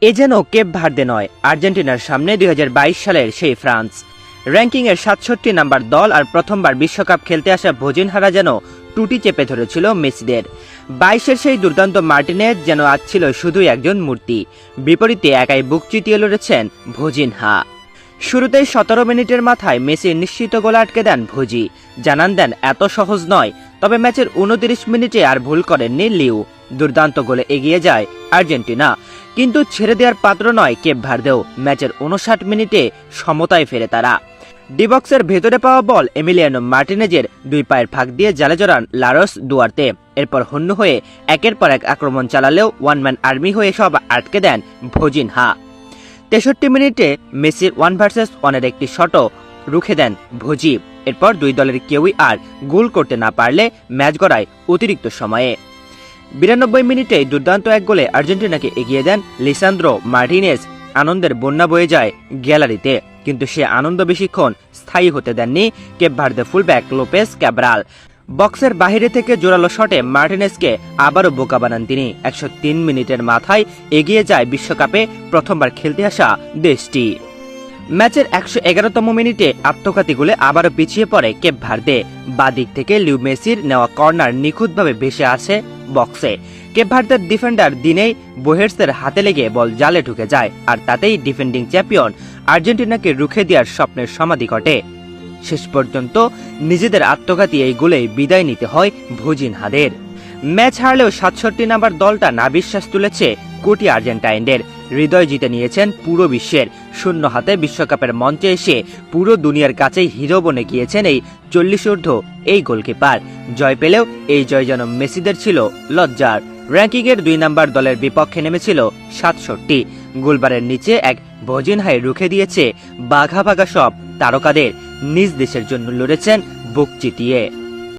এ যেন Cape Verde নয়, আর্জেন্টিনার সামনে 2022 সালের সেই ফ্রান্স। র্যাঙ্কিংয়ের 67 নাম্বার দল আর প্রথমবার বিশ্বকাপ খেলতে আসা ভোজিনহারা যেন টুটি চেপে ধরেছিল মেসিদের। 22-এর সেই দুর্দান্ত মার্টিনেজ যেন আজ ছিল শুধুই একজন মূর্তি, বিপরীতে একাই বুক চিতিয়ে লড়েছেন ভোজিনহা। শুরুতেই 17 মিনিটের মাথায় মেসির নিশ্চিত গোল আটকে দেন ভোজি, জানান দেন এত সহজ নয়। তবে ম্যাচের 29 মিনিটে আর ভুল করেননি লিউ, দুর্দান্ত গোলে এগিয়ে যায় আর্জেন্টিনা। কিন্তু ছেড়ে দেওয়ার পাত্র নয় কেপ ভার্দেও, ম্যাচের 59 মিনিটে সমতায় ফেরে তারা। ডিবক্সের ভেতরে পাওয়া বল এমিলিয়ানো মার্টিনেজের দুই পায়ের ফাঁক দিয়ে জালে জড়ান লারস দুয়ার্তে। এরপর হন্য হয়ে একের পর এক আক্রমণ চালালেও ওয়ানম্যান আর্মি হয়ে সব আটকে দেন ভোজিনহা। 63 মিনিটে মেসির 1 ভার্সেস 1-এর একটি শটও রুখে দেন ভোজি। এরপর দুই দলের কেউই আর গোল করতে না পারলে ম্যাচ গড়ায় অতিরিক্ত সময়ে। 92 মিনিটে দুর্দান্ত এক গোলে আর্জেন্টিনাকে এগিয়ে দেন লিসান্দ্রো মার্টিনেজ। আনন্দের বন্যা বয়ে যায় গ্যালারিতে, কিন্তু সে আনন্দ বেশিক্ষণ স্থায়ী হতে দেননি কেপ ভার্দে ফুলব্যাক লোপেস ক্যাব্রাল। বক্সের বাহিরে থেকে জোরালো শটে মার্টিনেজকে আবারও বোকা বানান তিনি। 103 মিনিটের মাথায় এগিয়ে যায় বিশ্বকাপে প্রথমবার খেলতে আসা দেশটি। ম্যাচের 111তম মিনিটে আত্মঘাতী গোলে আবারও পিছিয়ে পড়ে কেপ ভার্দে। বাদিক থেকে লিউ মেসির নেওয়া কর্নার নিখুঁতভাবে ভেসে আসে বক্সে। কেপ ভার্দের ডিফেন্ডার দিনেই বোহের্সের হাতে লেগে বল জালে ঢুকে যায়, আর তাতেই ডিফেন্ডিং চ্যাম্পিয়ন আর্জেন্টিনাকে রুখে দেওয়ার স্বপ্নের সমাধি ঘটে। শেষ পর্যন্ত নিজেদের আত্মঘাতী এই গোলেই বিদায় নিতে হয় ভোজিনহাদের। ম্যাচ হারলেও 67 নাম্বার দলটা নাবিশ্বাস তুলেছে কোটি আর্জেন্টাইনদের। হৃদয় জিতে নিয়েছেন পুরো বিশ্বের। শূন্য হাতে বিশ্বকাপের মঞ্চে এসে পুরো দুনিয়ার কাছেই হিরো বনে গিয়েছেন এই 40 ঊর্ধ্ব এই গোলকিপার। জয় পেলেও এই জয় যেন মেসিদের ছিল লজ্জার। র্যাঙ্কিংয়ের 2 নাম্বার দলের বিপক্ষে নেমেছিল 67। গোলবারের নিচে এক ভোজিনহাই রুখে দিয়েছে বাঘা বাঘা সব তারকাদের। নিজ দেশের জন্য লড়েছেন বুক চিতিয়ে।